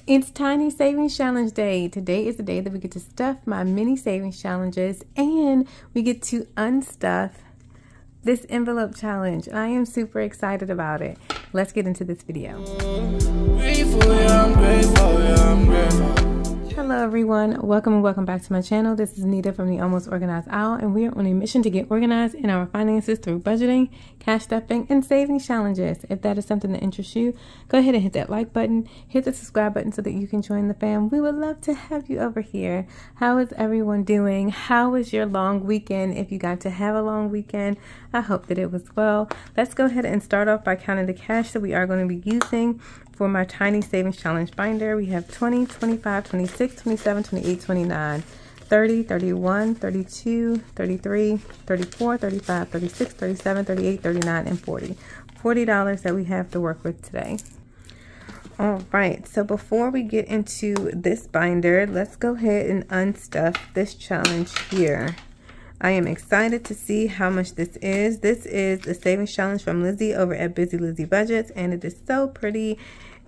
It's Tiny Savings Challenge Day. Today is the day that we get to stuff my mini savings challenges and we get to unstuff this envelope challenge. I am super excited about it. Let's get into this video. Hello everyone, welcome and welcome back to my channel. This is Nita from the Almost Organized Owl, and we are on a mission to get organized in our finances through budgeting, cash stuffing, and savings challenges. If that is something that interests you, go ahead and hit that like button, hit the subscribe button so that you can join the fam. We would love to have you over here. How is everyone doing? How was your long weekend? If you got to have a long weekend, I hope that it was well. Let's go ahead and start off by counting the cash that we are going to be using for my Tiny Savings Challenge binder. We have 20, 25, 26, 27, 28, 29, 30, 31, 32, 33, 34, 35, 36, 37, 38, 39, and 40. $40 that we have to work with today. All right, so before we get into this binder, let's go ahead and unstuff this challenge here. I am excited to see how much this is. This is the savings challenge from Lizzie over at Busy Lizzie Budgets, and it is so pretty.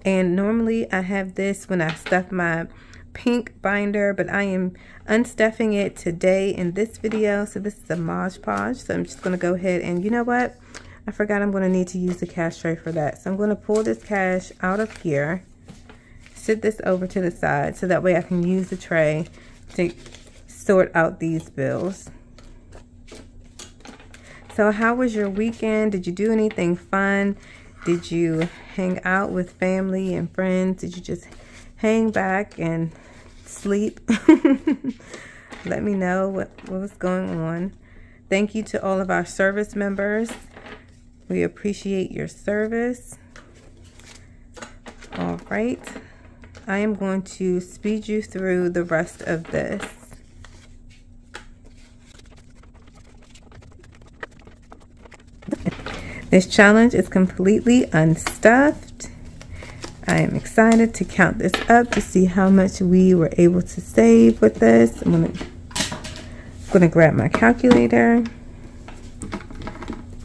And normally I have this when I stuff my pink binder, but I am unstuffing it today in this video. So this is a Mod Podge. So I'm just going to go ahead and, you know what? I forgot I'm going to need to use the cash tray for that. So I'm going to pull this cash out of here, sit this over to the side so that way I can use the tray to sort out these bills. So how was your weekend? Did you do anything fun? Did you hang out with family and friends? Did you just hang back and sleep? Let me know what was going on. Thank you to all of our service members. We appreciate your service. All right. I am going to speed you through the rest of this. This challenge is completely unstuffed. I am excited to count this up to see how much we were able to save with this. I'm gonna grab my calculator.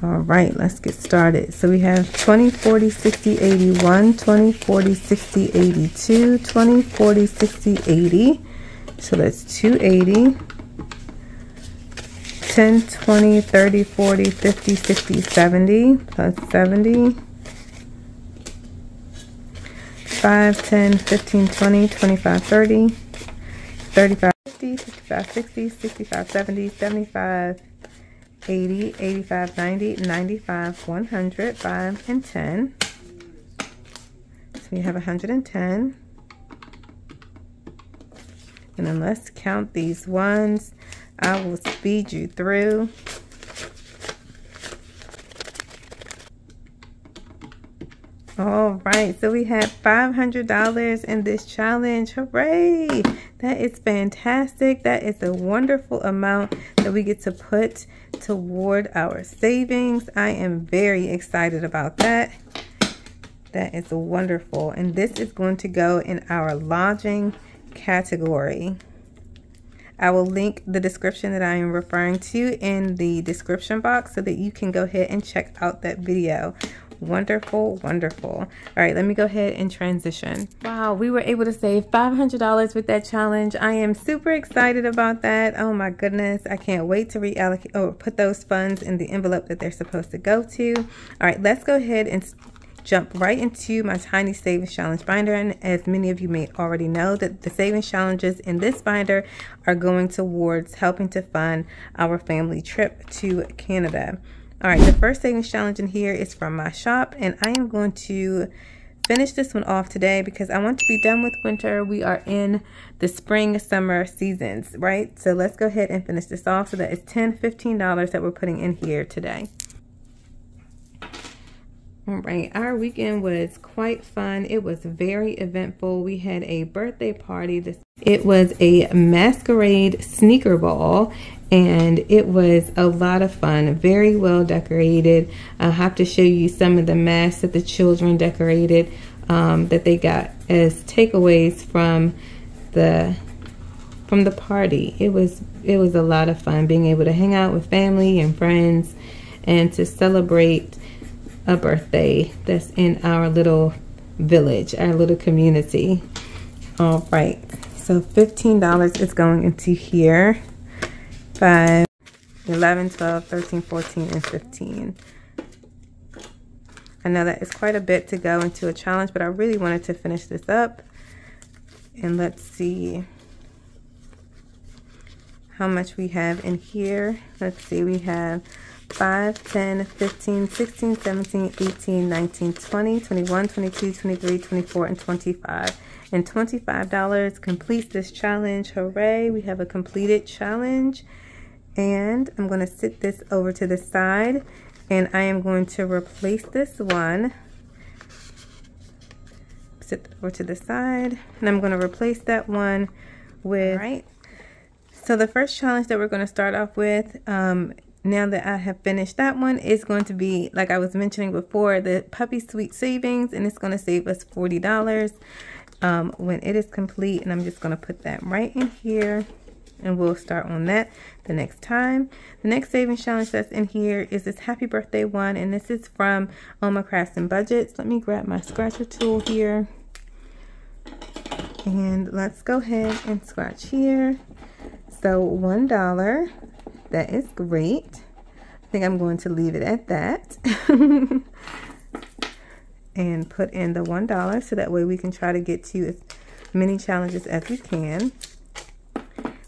All right, let's get started. So we have 20, 40, 60, 81, 20, 40, 60, 82, 20, 40, 60, 80. So that's 280. 10, 20, 30, 40, 50, 60, 70, plus 70. 5, 10, 15, 20, 25, 30, 35, 50, 55, 60, 65, 70, 75, 80, 85, 90, 95, 100, 5, and 10. So we have 110. And then let's count these ones. I will speed you through. All right, so we had $500 in this challenge. Hooray! That is fantastic. That is a wonderful amount that we get to put toward our savings. I am very excited about that. That is wonderful. And this is going to go in our lodging category. I will link the description that I am referring to in the description box so that you can go ahead and check out that video. Wonderful, wonderful. All right, let me go ahead and transition. Wow, we were able to save $500 with that challenge. I am super excited about that. Oh my goodness, I can't wait to reallocate or put those funds in the envelope that they're supposed to go to. All right, let's go ahead and jump right into my Tiny Savings Challenge binder. And as many of you may already know, that the savings challenges in this binder are going towards helping to fund our family trip to Canada. All right, the first savings challenge in here is from my shop, and I am going to finish this one off today because I want to be done with winter. We are in the spring summer seasons, right? So let's go ahead and finish this off. So that is $10, $15 that we're putting in here today. All right, our weekend was quite fun. It was very eventful. We had a birthday party. It was a masquerade sneaker ball, and it was a lot of fun. Very well decorated. I'll have to show you some of the masks that the children decorated that they got as takeaways from the party. It was a lot of fun being able to hang out with family and friends and to celebrate a birthday that's in our little village, our little community. All right, so $15 is going into here. 5, 11, 12, 13, 14, and 15. I know that is quite a bit to go into a challenge, but I really wanted to finish this up. And let's see how much we have in here. Let's see, we have 5, 10, 15, 16, 17, 18, 19, 20, 21, 22, 23, 24, and 25. And $25 completes this challenge. Hooray, we have a completed challenge. And I'm going to sit this over to the side, and I am going to replace this one. Sit it over to the side, and I'm going to replace that one with, all right. So the first challenge that we're going to start off with, now that I have finished that one, is going to be, like I was mentioning before, the Puppy Sweet Savings, and it's going to save us $40 when it is complete. And I'm just going to put that right in here, and we'll start on that the next time. The next savings challenge that's in here is this Happy Birthday one, and this is from Oma Crafts and Budgets. Let me grab my scratcher tool here, and let's go ahead and scratch here. So $1, that is great. I think I'm going to leave it at that. And put in the $1 so that way we can try to get to as many challenges as we can.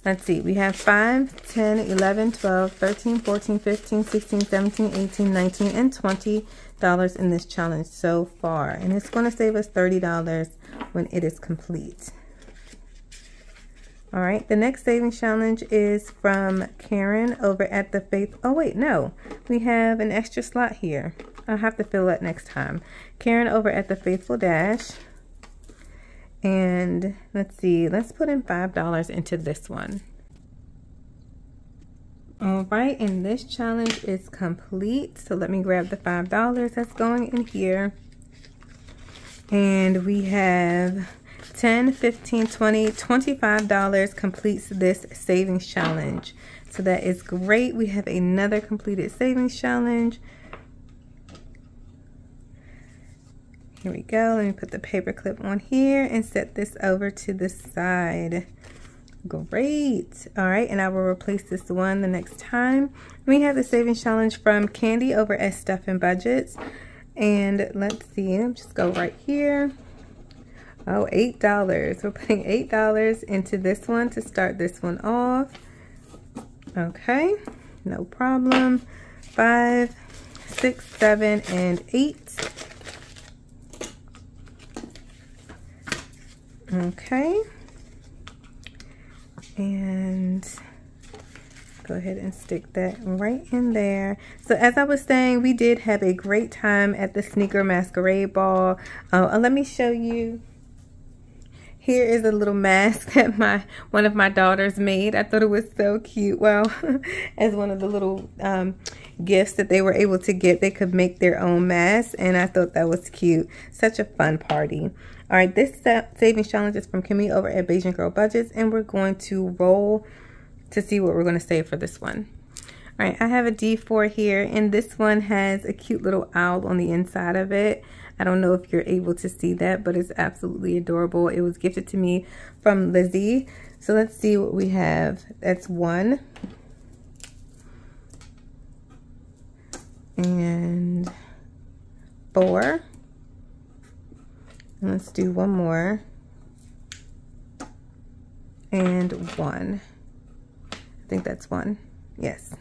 Let's see, we have 5, 10, 11, 12, 13, 14, 15, 16, 17, 18, 19, and $20 in this challenge so far. And it's going to save us $30 when it is complete. All right, the next savings challenge is from Karen over at the Faith. Oh, wait, no, we have an extra slot here. I'll have to fill that next time. Karen over at the Faithful Dash. And let's see, let's put in $5 into this one. All right, and this challenge is complete. So let me grab the $5 that's going in here. And we have 10, 15, 20, $25 completes this savings challenge. So that is great. We have another completed savings challenge. Here we go. Let me put the paper clip on here and set this over to the side. Great. All right, and I will replace this one the next time. We have the savings challenge from Candy over at Unstuffing Budgets. And let's see, let me just go right here. Oh, $8. We're putting $8 into this one to start this one off. Okay, no problem. 5, 6, 7, and 8. Okay, and go ahead and stick that right in there. So as I was saying, we did have a great time at the Sneaker Masquerade Ball. Let me show you. Here is a little mask that one of my daughters made. I thought it was so cute. Well, as one of the little gifts that they were able to get, they could make their own mask, and I thought that was cute. Such a fun party. All right, this savings challenge is from Kimmy over at Beijing Girl Budgets, and we're going to roll to see what we're going to save for this one. All right, I have a D4 here, and this one has a cute little owl on the inside of it. I don't know if you're able to see that, but it's absolutely adorable. It was gifted to me from Lizzie. So let's see what we have. That's 1. And 4. And let's do one more. And 1. I think that's 1. Yes.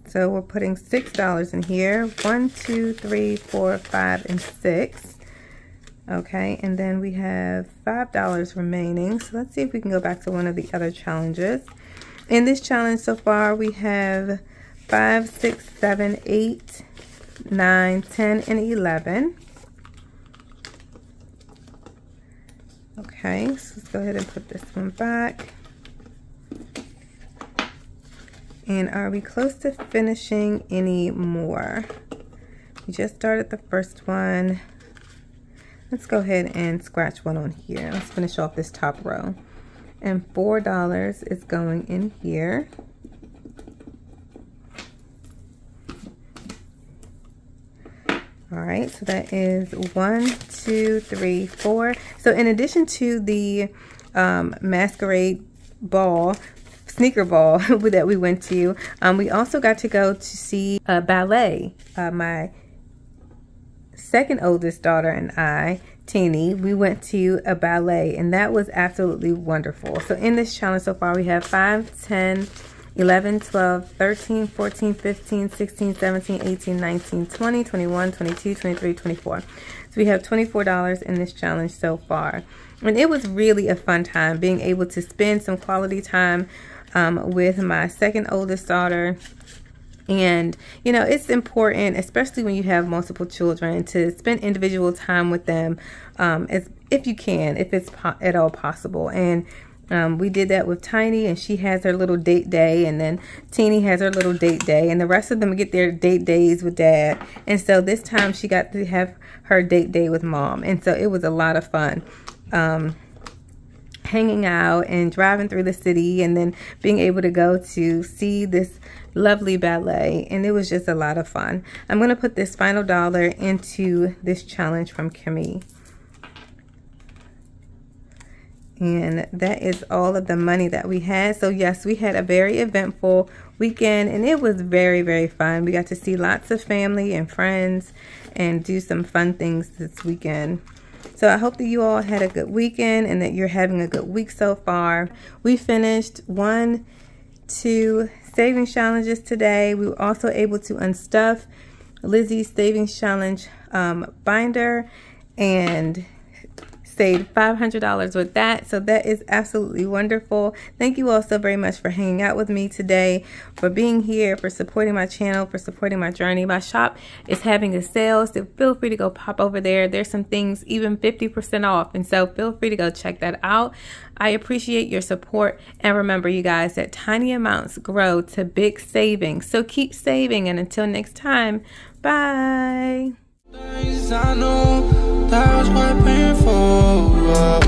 So we're putting $6 in here. 1, 2, 3, 4, 5, and 6. Okay, and then we have $5 remaining. So let's see if we can go back to one of the other challenges. In this challenge so far, we have 5, 6, 7, 8, 9, 10, and 11. Okay, so let's go ahead and put this one back. And are we close to finishing any more? We just started the first one. Let's go ahead and scratch one on here. Let's finish off this top row. And $4 is going in here. All right, so that is 1, 2, 3, 4. So in addition to the masquerade ball, sneaker ball that we went to, we also got to go to see ballet. My second oldest daughter and I, Teeny, we went to a ballet, and that was absolutely wonderful. So in this challenge so far, we have 5, 10, 11, 12, 13, 14, 15, 16, 17, 18, 19, 20, 21, 22, 23, 24. So we have $24 in this challenge so far. And it was really a fun time being able to spend some quality time with my second oldest daughter. And, you know, it's important, especially when you have multiple children, to spend individual time with them if you can, if it's at all possible. And we did that with Tiny, and she has her little date day, and then Teeny has her little date day, and the rest of them get their date days with Dad. And so this time she got to have her date day with Mom, and so it was a lot of fun. Hanging out and driving through the city, and then being able to go to see this lovely ballet, and it was just a lot of fun. I'm going to put this final dollar into this challenge from Kimmy. And that is all of the money that we had. So yes, we had a very eventful weekend, and it was very, very fun. We got to see lots of family and friends and do some fun things this weekend. So I hope that you all had a good weekend and that you're having a good week so far. We finished 1, 2 savings challenges today. We were also able to unstuff Lizzie's savings challenge binder and saved $500 with that. So that is absolutely wonderful. Thank you all so very much for hanging out with me today, for being here, for supporting my channel, for supporting my journey. My shop is having a sale, so feel free to go pop over there. There's some things even 50% off, and so feel free to go check that out. I appreciate your support, and remember, you guys, that tiny amounts grow to big savings. So keep saving, and until next time, bye. I know that was quite painful.